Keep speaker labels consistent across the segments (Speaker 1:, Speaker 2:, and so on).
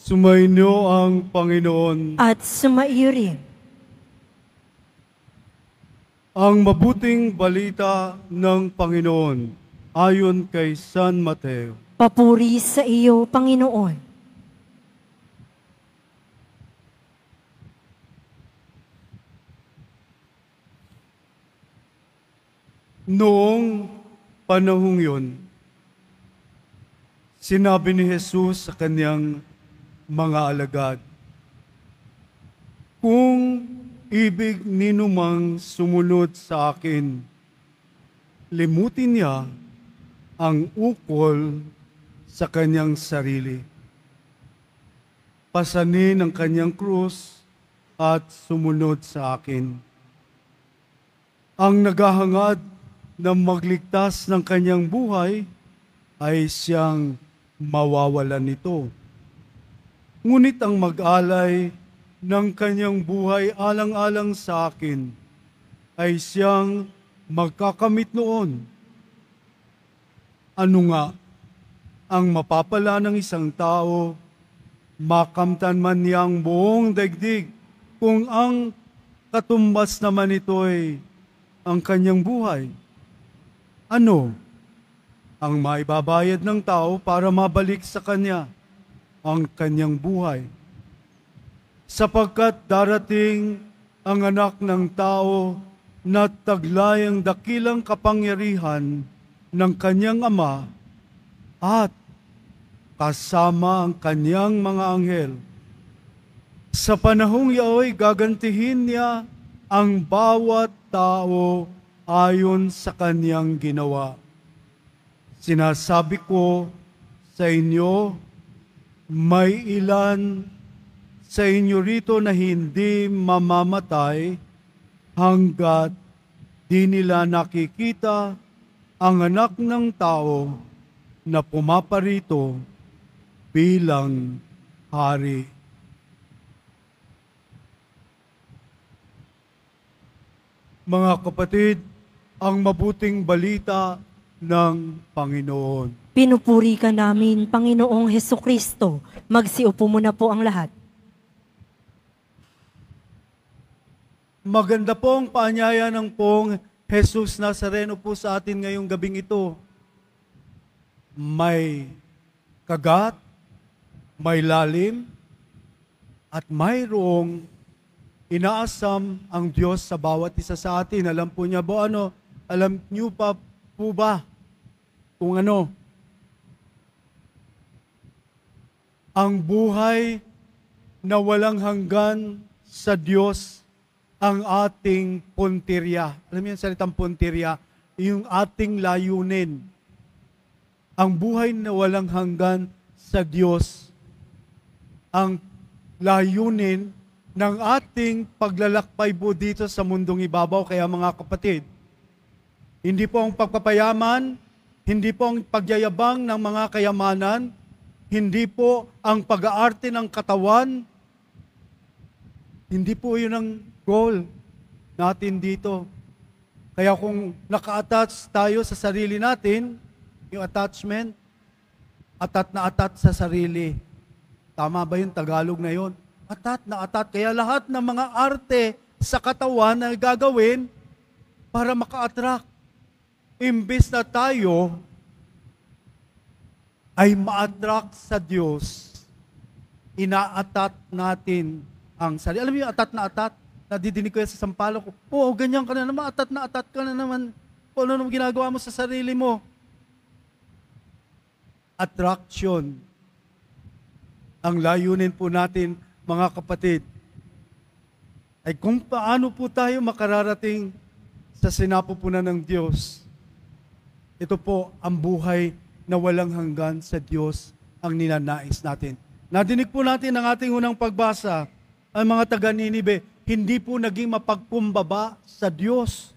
Speaker 1: Sumainyo ang Panginoon.
Speaker 2: At sumaiyo rin.
Speaker 1: Ang mabuting balita ng Panginoon ayon kay San Mateo.
Speaker 2: Papuri sa iyo, Panginoon.
Speaker 1: Noong panahong yun, sinabi ni Jesus sa kanyang mga alagad, "Kung ibig ninumang sumunod sa akin, limutin niya ang ukol sa kanyang sarili. Pasanin ang kanyang krus at sumunod sa akin. Ang naghahangad na magligtas ng kanyang buhay ay siyang mawawalan nito. Ngunit ang mag-alay ng kanyang buhay alang-alang sa akin ay siyang magkakamit noon. Ano nga ang mapapala ng isang tao, makamtan man niyang buong daigdig, kung ang katumbas naman ito'y ang kanyang buhay? Ano ang maibabayad ng tao para mabalik sa kanya ang kanyang buhay? Sapagkat darating ang anak ng tao na taglay ang dakilang kapangyarihan ng kanyang ama at kasama ang kanyang mga anghel. Sa panahong iyo'y gagantihin niya ang bawat tao ayon sa kanyang ginawa. Sinasabi ko sa inyo, may ilan sa inyo rito na hindi mamamatay hanggat di nila nakikita ang anak ng tao na pumaparito bilang hari." Mga kapatid, ang mabuting balita ng Panginoon.
Speaker 2: Pinupuri ka namin, Panginoong Hesukristo. Magsiupo muna po ang lahat.
Speaker 1: Maganda pong paanyaya ng pong Jesus Nazareno po sa atin ngayong gabing ito. May kagat, may lalim, at mayroong inaasam ang Diyos sa bawat isa sa atin. Alam po niya ba ano? Alam niyo pa po ba kung ano? Ang buhay na walang hanggan sa Diyos ang ating puntirya. Alam niyo yung salitang puntirya? Yung ating layunin. Ang buhay na walang hanggan sa Diyos ang layunin ng ating paglalakbay po dito sa mundong ibabaw. Kaya mga kapatid, hindi po ang pagpapayaman, hindi po ang pagyayabang ng mga kayamanan, hindi po ang pag-aarte ng katawan, hindi po yun ang goal natin dito. Kaya kung naka-attach tayo sa sarili natin, yung attachment, atat na atat sa sarili. Tama ba yung Tagalog na yun? Atat na atat. Kaya lahat ng mga arte sa katawan na gagawin para maka-attract. Imbis na tayo ay ma-attract sa Diyos, ina-atat natin ang sarili. Alam mo yung atat na atat? Nadidinig ko yan sa sampalok ko. Oo, ganyan ka na naman. Atat na atat ka na naman. Kung ano naman ginagawa mo sa sarili mo. Attraction. Ang layunin po natin, mga kapatid, ay kung paano po tayo makararating sa sinapupunan ng Diyos. Ito po ang buhay na walang hanggan sa Diyos ang ninanais natin. Nadinig po natin ang ating unang pagbasa, ang mga taga-Ninibe, hindi po naging mapagkumbaba sa Diyos.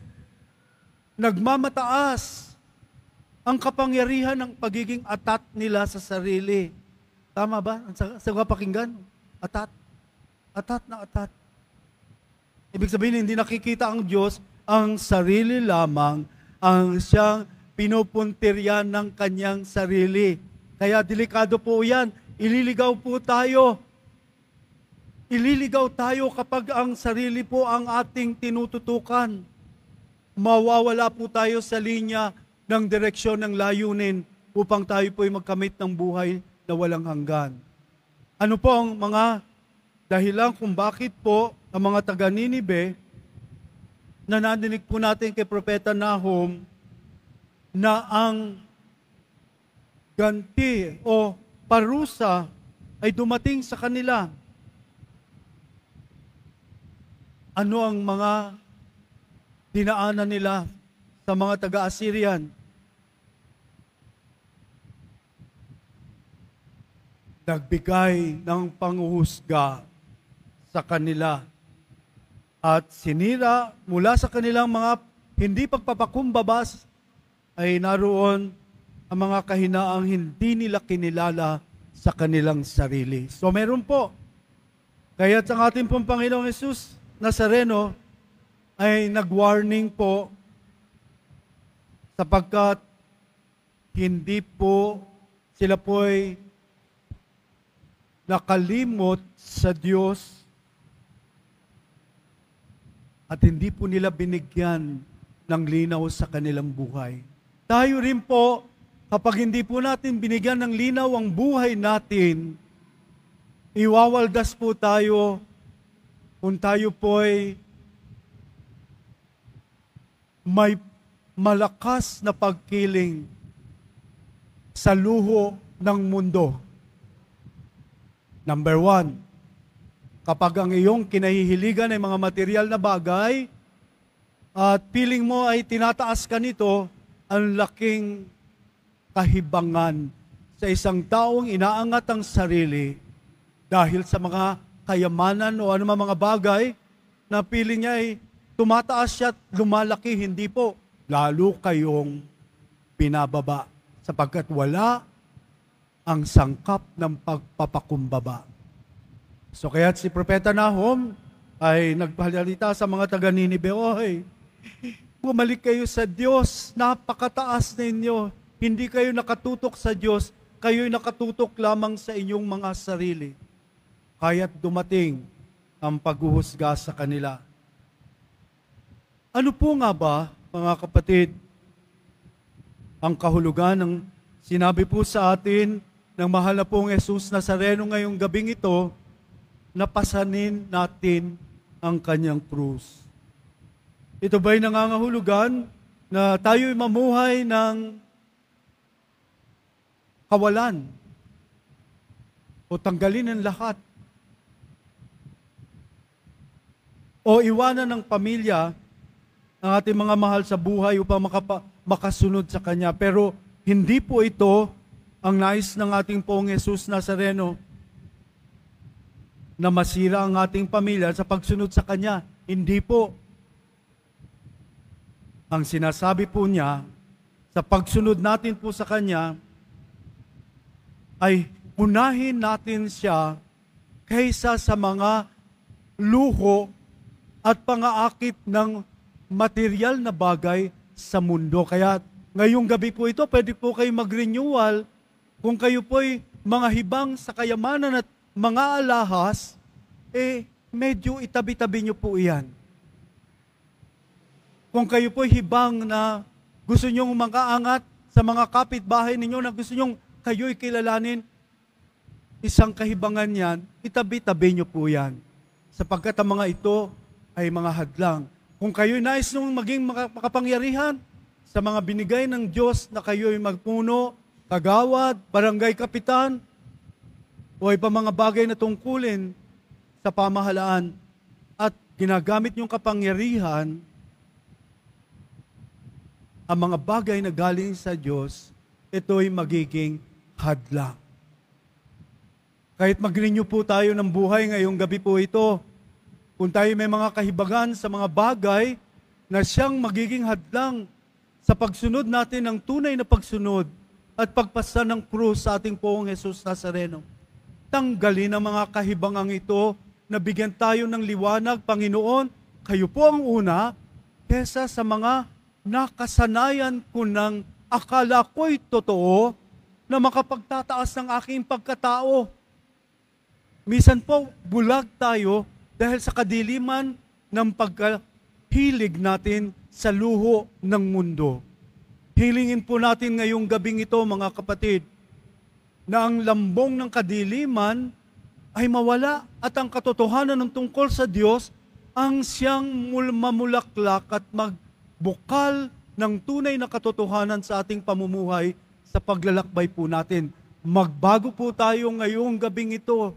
Speaker 1: Nagmamataas ang kapangyarihan ng pagiging atat nila sa sarili. Tama ba? Sa pakinggan? Atat. Atat na atat. Ibig sabihin, hindi nakikita ang Diyos, ang sarili lamang, ang siyang pinupuntiryan ng kanyang sarili. Kaya delikado po yan. ililigaw po tayo. Ililigaw tayo kapag ang sarili po ang ating tinututukan. Mawawala po tayo sa linya ng direksyon ng layunin upang tayo po'y magkamit ng buhay na walang hanggan. Ano po ang mga dahilan kung bakit po ang mga taga Ninive na nadinig po natin kay Propeta Nahum na ang ganti o parusa ay dumating sa kanila? Ano ang mga dinaanan nila sa mga taga-Assyrian? Nagbigay ng panghuhusga sa kanila at sinira mula sa kanilang mga hindi pagpapakumbabas ay naroon ang mga kahinaang hindi nila kinilala sa kanilang sarili. So meron po. Kaya't ang ating pong Panginoong Jesus Nazareno ay nag-warning po sapagkat hindi po sila po'y nakalimot sa Diyos at hindi po nila binigyan ng linaw sa kanilang buhay. Tayo rin po, kapag hindi po natin binigyan ng linaw ang buhay natin, iwawaldas po tayo kung tayo po'y may malakas na pagkiling sa luho ng mundo. Number 1, kapag ang iyong kinahihiligan ay mga material na bagay at feeling mo ay tinataas ka nito, ang laking kahibangan sa isang taong inaangat ang sarili dahil sa mga kayamanan o anumang mga bagay na feeling niya ay tumataas siya at lumalaki. Hindi po. Lalo kayong pinababa sapagkat wala ang sangkap ng pagpapakumbaba. So kaya't si Propeta Nahum ay nagpahalita sa mga taga Ninive, "Oy, bumalik kayo sa Diyos, napakataas ninyo. Hindi kayo nakatutok sa Diyos, kayo'y nakatutok lamang sa inyong mga sarili." Kaya't dumating ang paghuhusga sa kanila. Ano po nga ba, mga kapatid, ang kahulugan ng sinabi po sa atin ng mahal na pong Jesus Nazareno ngayong gabing ito, na pasanin natin ang kanyang krus? Ito ba'y nangangahulugan na tayo'y mamuhay ng kawalan o tanggalin ang lahat o iwanan ng pamilya ang ating mga mahal sa buhay upang makasunod sa Kanya? Pero hindi po ito ang nais ng ating Poong Jesus Nazareno, na masira ang ating pamilya sa pagsunod sa Kanya. Hindi po. Ang sinasabi po niya, sa pagsunod natin po sa Kanya, ay unahin natin siya kaysa sa mga luho at pangaakit ng material na bagay sa mundo. Kaya ngayong gabi po ito, pwede po kayo mag-renewal kung kayo po'y mga hibang sa kayamanan at mga alahas, medyo itabi-tabi nyo po iyan. Kung kayo po'y hibang na gusto nyong makaangat sa mga kapitbahay ninyo, na gusto nyong kayo'y kilalanin, isang kahibangan yan, itabi-tabi nyo po yan. Sapagkat ang mga ito ay mga hadlang. Kung kayo'y nais nung maging makapangyarihan sa mga binigay ng Diyos na kayo'y magpuno, kagawad, barangay kapitan, o iba mga bagay na tungkulin sa pamahalaan at ginagamit yung kapangyarihan, ang mga bagay na galing sa Diyos, ito'y magiging hadlang. Kahit mag-renew po tayo ng buhay ngayong gabi po ito, kung tayo may mga kahibagan sa mga bagay na siyang magiging hadlang sa pagsunod natin ng tunay na pagsunod at pagpasa ng krus sa ating Poong Jesus Nazareno, tanggalin ang mga kahibangang ito na bigyan tayo ng liwanag. Panginoon, kayo po ang una kesa sa mga nakasanayan ko ng akala ko'y totoo na makapagtataas ng aking pagkatao. Minsan po, bulag tayo dahil sa kadiliman ng pagkahilig natin sa luho ng mundo. Hilingin po natin ngayong gabing ito, mga kapatid, na ang lambong ng kadiliman ay mawala at ang katotohanan ng tungkol sa Diyos ang siyang mamulaklak at magbukal ng tunay na katotohanan sa ating pamumuhay sa paglalakbay po natin. Magbago po tayo ngayong gabing ito.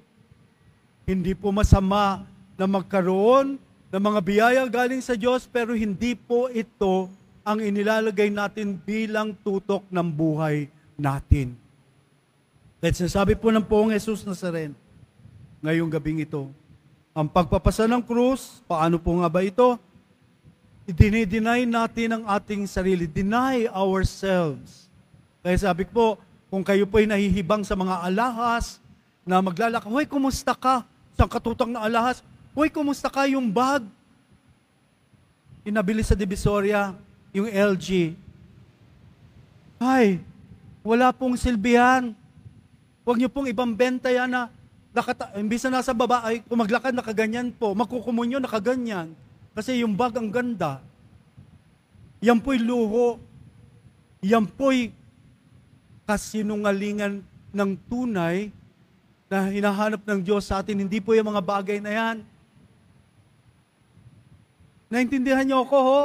Speaker 1: Hindi po masama na magkaroon ng mga biyaya galing sa Diyos, pero hindi po ito ang inilalagay natin bilang tutok ng buhay natin. At sinasabi po ng Poong Jesus Nazareno, ngayong gabing ito, ang pagpapasa ng krus, paano po nga ba ito? I-deny natin ang ating sarili. Deny ourselves. Kaya sabi po, kung kayo po'y nahihibang sa mga alahas, na maglalakad, hoy, kumusta ka? Sa katutang na alahas, hoy, kumusta ka? Yung bag. Inabili sa Divisoria, yung LG. Ay, wala pong silbihan. Huwag niyo pong ibang benta yan na imbis na nasa baba, ay kung maglakad nakaganyan po, magkukumunyo nakaganyan. Kasi yung bag ang ganda. Yan po'y luho. Yan po'y kasinungalingan ng tunay na hinahanap ng Diyos sa atin. Hindi po yung mga bagay na yan. Naintindihan niyo ako, ho?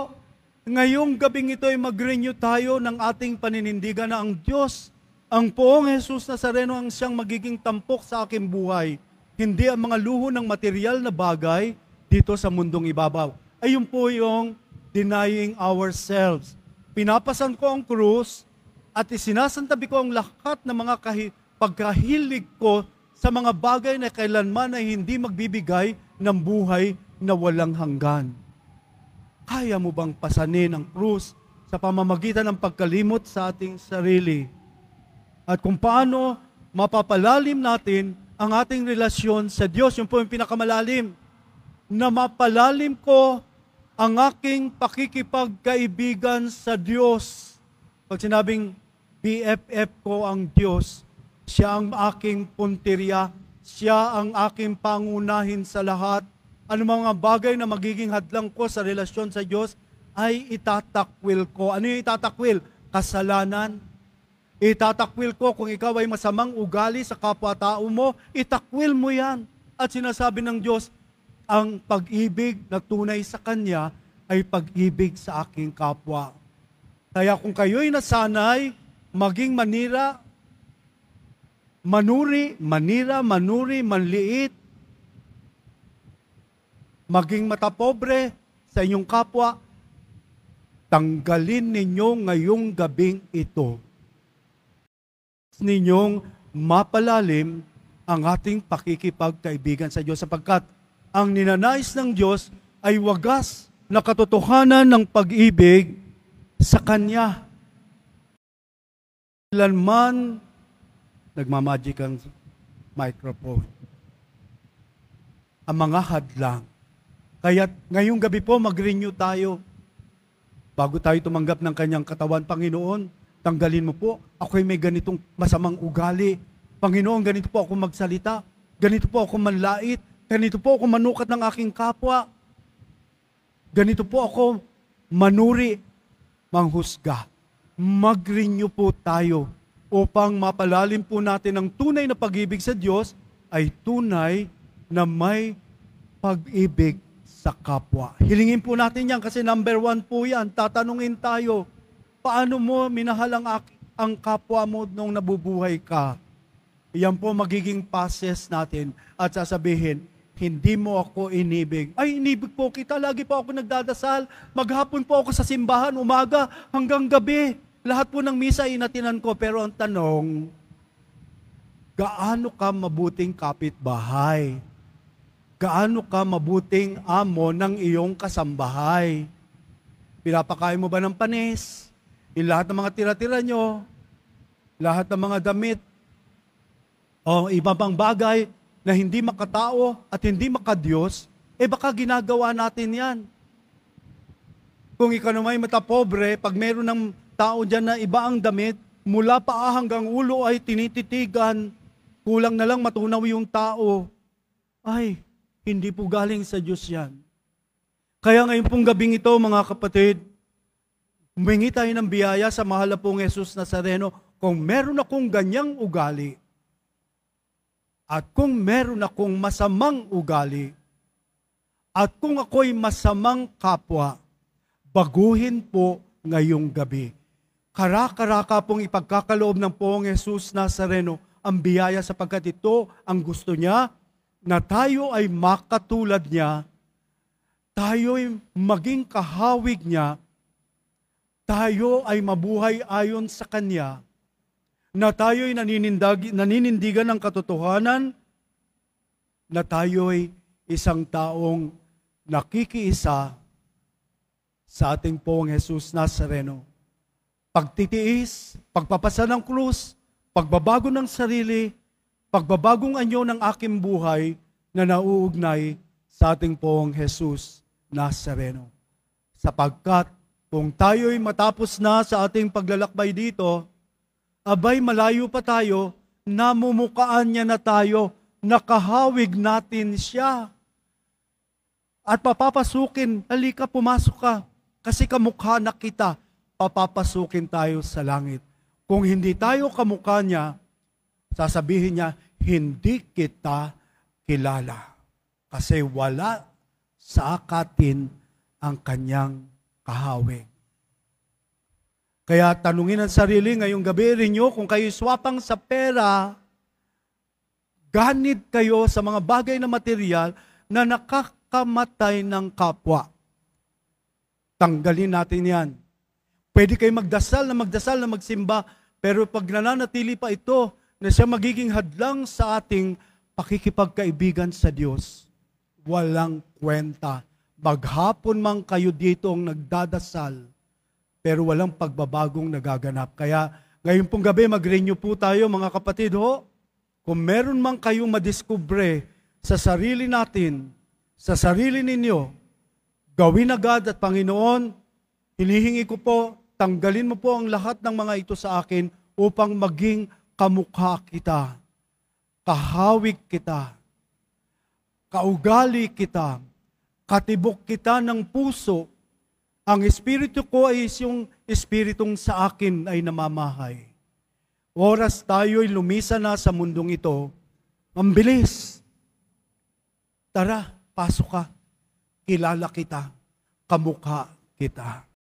Speaker 1: Ngayong gabing ito ay mag-renew tayo ng ating paninindigan na ang Diyos, ang Poong Jesus Nazareno ang siyang magiging tampok sa aking buhay. Hindi ang mga luho ng material na bagay dito sa mundong ibabaw. Ayun po yung denying ourselves. Pinapasan ko ang krus at isinasantabi ko ang lahat ng mga pagkahilig ko sa mga bagay na kailanman ay hindi magbibigay ng buhay na walang hanggan. Kaya mo bang pasanin ang krus sa pamamagitan ng pagkalimot sa ating sarili? At kung paano mapapalalim natin ang ating relasyon sa Diyos, yun po yung pinakamalalim, na mapalalim ko ang aking pakikipagkaibigan sa Diyos. Pag sinabing BFF ko ang Diyos, siya ang aking puntirya, siya ang aking pangunahin sa lahat. Ano mga bagay na magiging hadlang ko sa relasyon sa Diyos, ay itatakwil ko. Ano yung itatakwil? Kasalanan. Itatakwil ko kung ikaw ay masamang ugali sa kapwa-tao mo, itakwil mo yan. At sinasabi ng Diyos, ang pag-ibig na tunay sa Kanya ay pag-ibig sa aking kapwa. Kaya kung kayo'y nasanay, maging manuri, manliit, maging matapobre sa inyong kapwa, tanggalin ninyo ngayong gabing ito. Ninyong mapalalim ang ating pakikipagkaibigan sa Diyos sapagkat ang ninanais ng Diyos ay wagas na katotohanan ng pag-ibig sa Kanya. Kailanman nagmamagic ang microphone. Ang mga hadlang. Kaya ngayong gabi po mag-renew tayo. Bago tayo tumanggap ng Kanyang katawan, Panginoon, tanggalin mo po, ako'y may ganitong masamang ugali. Panginoon, ganito po ako magsalita. Ganito po ako manlait. Ganito po ako manukat ng aking kapwa. Ganito po ako manuri, manghusga. Mag-renew po tayo upang mapalalim po natin ang tunay na pag-ibig sa Diyos ay tunay na may pag-ibig sa kapwa. Hilingin po natin yan kasi number 1 po yan. Tatanungin tayo, paano mo minahal ang kapwa mo nung nabubuhay ka? Yan po magiging passes natin at sasabihin, hindi mo ako inibig. Ay, inibig po kita. Lagi po ako nagdadasal. Maghapon po ako sa simbahan, umaga hanggang gabi. Lahat po ng misa inatinan ko. Pero ang tanong, gaano ka mabuting kapitbahay? Gaano ka mabuting amo ng iyong kasambahay? Pinapakain mo ba ng panis? Lahat ng mga tira-tira nyo, lahat ng mga damit, o iba pang bagay na hindi makatao at hindi makadiyos, baka ginagawa natin yan. Kung ikaw naman matapobre, pag meron ng tao dyan na iba ang damit, mula paa hanggang ulo ay tinititigan, kulang na lang matunaw yung tao. Ay, hindi po galing sa Diyos yan. Kaya ngayon pong gabing ito, mga kapatid, humingi tayo ng biyaya sa mahal na pong Jesus Nazareno. Kung meron akong ganyang ugali, at kung meron akong masamang ugali, at kung ako'y masamang kapwa, baguhin po ngayong gabi. Kara-karaka pong ipagkakaloob ng Poong Jesus Nazareno ang biyaya sapagkat ito ang gusto niya na tayo ay makatulad niya, tayo'y maging kahawig niya, tayo ay mabuhay ayon sa Kanya, na tayo'y naninindigan ng katotohanan, na tayo'y isang taong nakikiisa sa ating Poong Jesus Nazareno. Pagtitiis, pagpapasa ng krus, pagbabago ng sarili, pagbabagong anyo ng aking buhay na nauugnay sa ating Poong Jesus Nazareno. Sapagkat kung tayo'y matapos na sa ating paglalakbay dito, abay malayo pa tayo, namumukaan niya na tayo, nakahawig natin siya. At papapasukin, halika pumasok ka, kasi kamukha na kita, papapasukin tayo sa langit. Kung hindi tayo kamukha niya, sasabihin niya, hindi kita kilala. Kasi wala sa akatin ang kanyang kahawig. Kaya tanungin ang sarili ngayong gabi rin nyo, kung kayo swapang sa pera, ganid kayo sa mga bagay na material na nakakamatay ng kapwa. Tanggalin natin yan. Pwede kayo magdasal na magsimba, pero pag nananatili pa ito, na siya magiging hadlang sa ating pakikipagkaibigan sa Diyos, walang kwenta. Maghapon man kayo dito ang nagdadasal, pero walang pagbabagong nagaganap. Kaya ngayon pong gabi, mag-renew po tayo mga kapatid ho. Kung meron man kayong madiskubre sa sarili natin, sa sarili ninyo, gawin agad at Panginoon, hinihingi ko po, tanggalin mo po ang lahat ng mga ito sa akin upang maging kamukha kita, kahawig kita, kaugali kita, katibok kita ng puso. Ang espiritu ko ay yung espiritong sa akin ay namamahay. Oras tayo'y lumisa na sa mundong ito, ang bilis. Tara, pasok ka. Kilala kita, kamukha kita.